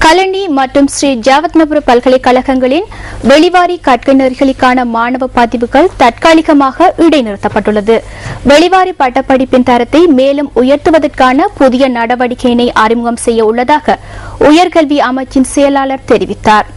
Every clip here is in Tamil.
கலனி மற்றும் ஸ்ரீ ஜாவத்னபுர பல்கலைக்கழகங்களின் வெளிவாரி கற்கைநெறிகளுக்கான மாணவ பதிவுகள் தற்காலிகமாக இடைநிறுத்தப்பட்டுள்ளது. வெளிவாரி பட்டப்படிப்பின் தரத்தை மேலும் உயர்த்துவதற்கான புதிய நடவடிக்கையினை அறிமுகம் செய்ய உள்ளதாக உயர்கல்வி அமைச்சின் செயலாளர் தெரிவித்தார்.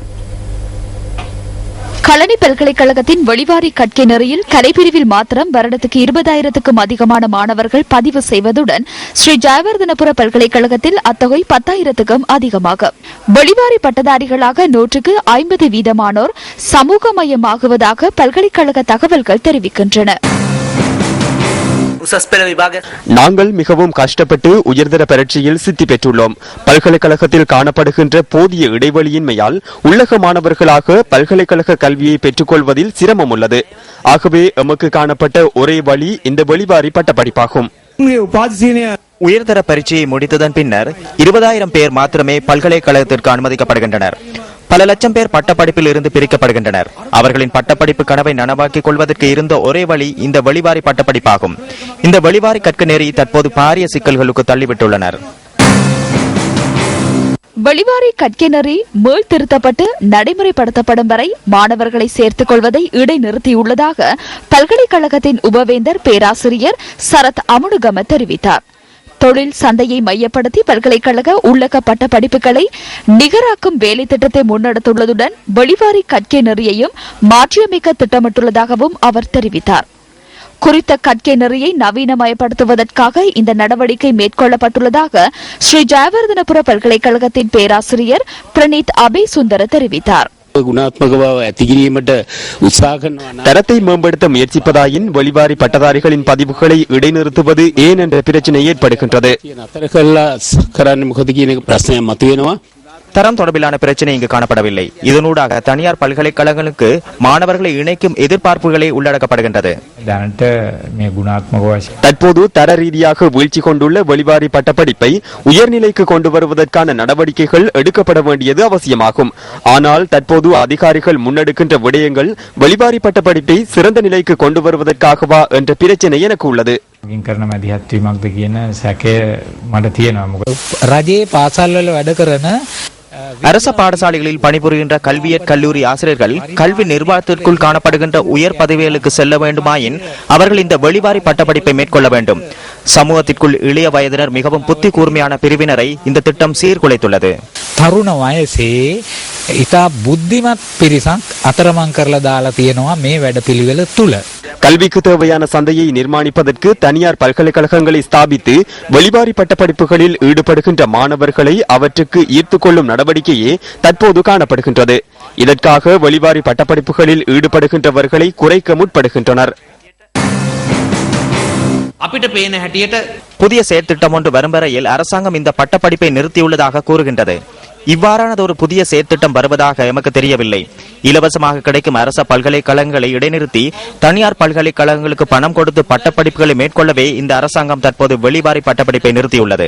கலனி பல்கலைக்கழகத்தின் வெளிவாரி கற்கை நெறியில் கலைப்பிரிவில் மாத்திரம் வருடத்துக்கு 20,000க்கும் அதிகமான மாணவர்கள் பதிவு செய்வதுடன் ஸ்ரீ ஜெயவர்தனபுர பல்கலைக்கழகத்தில் அத்தொகை 10,000க்கும் அதிகமாகும். வெளிவாரி பட்டதாரிகளாக 100% சமூகமயமாகுவதாக பல்கலைக்கழக தகவல்கள் தெரிவிக்கின்றன. நாங்கள் மிகவும் கஷ்டப்பட்டு உயர்தர பரீட்சையில் சித்தி பெற்றுள்ளோம். பல்கலைக்கழகத்தில் காணப்படுகின்ற போதிய இடைவெளியின்மையால் உள்ளக மாணவர்களாக பல்கலைக்கழக கல்வியை பெற்றுக் கொள்வதில் சிரமம் உள்ளது. ஆகவே எமக்கு காணப்பட்ட ஒரே வழி இந்த வெளிவாரி பட்டப்படிப்பாகும். உயர்தர பரீட்சையை முடித்ததன் பின்னர் 20,000 பேர் மாத்திரமே பல்கலைக்கழகத்திற்கு அனுமதிக்கப்படுகின்றனர். பல லட்சம் பேர் பட்டப்படிப்பில் இருந்து பிரிக்கப்படுகின்றனர். அவர்களின் பட்டப்படிப்பு கனவை நனவாக்கிக் கொள்வதற்கு இருந்த ஒரே வழி இந்த வெளிவாரி பட்டப்படிப்பாகும். இந்த வெளிவாரி கற்க நெறி தற்போது பாரிய சிக்கல்களுக்கு தள்ளிவிட்டுள்ளனர். வெளிவாரி கற்கை நெறி மீள் திருத்தப்பட்டு நடைமுறைப்படுத்தப்படும் வரை மாணவர்களை சேர்த்துக் கொள்வதை இடைநிறுத்தியுள்ளதாக பல்கலைக்கழகத்தின் உபவேந்தர் பேராசிரியர் சரத் அமுனுகம தெரிவித்தார். தொழில் சந்தையை மையப்படுத்தி பல்கலைக்கழக உள்ளக பட்ட படிப்புகளை நிகராக்கும் வேலை திட்டத்தை முன்னெடுத்துள்ளதுடன் வெளிவாரி கற்கை நெறியையும் மாற்றியமைக்க திட்டமிட்டுள்ளதாகவும் அவர் தெரிவித்தார். குறித்த கற்கை நெறியை நவீனமயப்படுத்துவதற்காக இந்த நடவடிக்கை மேற்கொள்ளப்பட்டுள்ளதாக ஸ்ரீ ஜெயவர்தனபுர பல்கலைக்கழகத்தின் பேராசிரியர் பிரணீத் அபே சுந்தர தெரிவித்தார். தரத்தை மேம்படுத்த முயற்சிப்பதாயின் வெளிவாரி பட்டதாரிகளின் பதிவுகளை இடைநிறுத்துவது ஏன் என்ற பிரச்சனை ஏற்படுகின்றது. தரம் தொடர்பிலான பிரச்சனை இங்கு காணப்படவில்லை. இதனூடாக தனியார் பல்கலைக்கழகங்களுக்கு மாணவர்களை இணைக்கும் எதிர்பார்ப்புகளை உள்ளடக்கப்படுகின்றது. தற்போது தர ரீதியாக வீழ்ச்சி கொண்டுள்ள வெளிவாரி பட்டப்படிப்பை உயர்நிலைக்கு கொண்டு வருவதற்கான நடவடிக்கைகள் எடுக்கப்பட வேண்டியது அவசியமாகும். ஆனால் தற்போது அதிகாரிகள் முன்னெடுக்கின்ற விடயங்கள் வெளிவாரி பட்டப்படிப்பை சிறந்த நிலைக்கு கொண்டு வருவதற்காகவா என்ற பிரச்சனை எனக்கு உள்ளது. அரச பாடசாலைகளில் பணிபுரிகின்ற கல்வியற் கல்லூரி ஆசிரியர்கள் கல்வி நிர்வாகத்திற்குள் காணப்படுகின்ற உயர் பதவிகளுக்கு செல்ல வேண்டுமாயின் அவர்கள் இந்த வெளிவாரி பட்டப்படிப்பை மேற்கொள்ள வேண்டும். சமூகத்திற்குள் இளைய வயதினர் மிகவும் புத்தி கூர்மையான பிரிவினரை இந்த திட்டம் சீர்குலைத்துள்ளது. තරුණ වයසේ ඉතා බුද්ධිමත් පිරිසක් අතරමං කරලා දාලා තියෙනවා මේ වැඩපිළිවෙල තුල. கல்விக்கு தேவையான சந்தையை நிர்மாணிப்பதற்கு தனியார் பல்கலைக்கழகங்களை ஸ்தாபித்து வெளிவாரி பட்டப்படிப்புகளில் ஈடுபடுகின்ற மாணவர்களை அவற்றுக்கு ஈர்த்துக் கொள்ளும் நடவடிக்கையே தற்போது காணப்படுகின்றது. இதற்காக வெளிவாரி பட்டப்படிப்புகளில் ஈடுபடுகின்றவர்களை குறைக்க முற்படுகின்றனர். புதிய செயற்திட்டம் ஒன்று வரும் வரையில் அரசாங்கம் இந்த பட்டப்படிப்பை நிறுத்தியுள்ளதாக கூறுகின்றது. இவ்வாறானது ஒரு புதிய செயற்திட்டம் வருவதாக எமக்கு தெரியவில்லை. இலவசமாக கிடைக்கும் அரச பல்கலைக்கழகங்களை இடைநிறுத்தி தனியார் பல்கலைக்கழகங்களுக்கு பணம் கொடுத்து பட்டப்படிப்புகளை மேற்கொள்ளவே இந்த அரசாங்கம் தற்போது வெளிவாரி பட்டப்படிப்பை நிறுத்தியுள்ளது.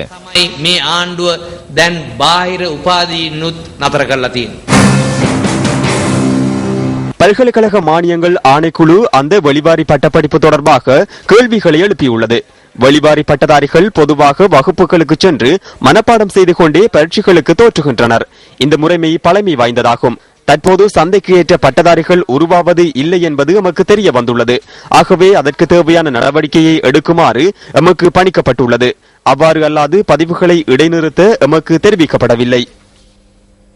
பல்கலைக்கழக மானியங்கள் ஆணைக்குழு அந்த வெளிவாரி பட்டப்படிப்பு தொடர்பாக கேள்விகளை எழுப்பியுள்ளது. வெளிவாரி பட்டதாரிகள் பொதுவாக வகுப்புகளுக்கு சென்று மனப்பாடம் செய்து கொண்டே பரீட்சைகளுக்கு தோற்றுகின்றனர். இந்த முறைமை பழமை வாய்ந்ததாகும். தற்போது சந்தைக்கு ஏற்ற பட்டதாரிகள் உருவாவது இல்லை என்பது எமக்கு தெரிய வந்துள்ளது. ஆகவே அதற்கு தேவையான நடவடிக்கையை எடுக்குமாறு எமக்கு பணிக்கப்பட்டுள்ளது. அவ்வாறு அல்லாது பதிவுகளை இடைநிறுத்த எமக்கு தெரிவிக்கப்படவில்லை.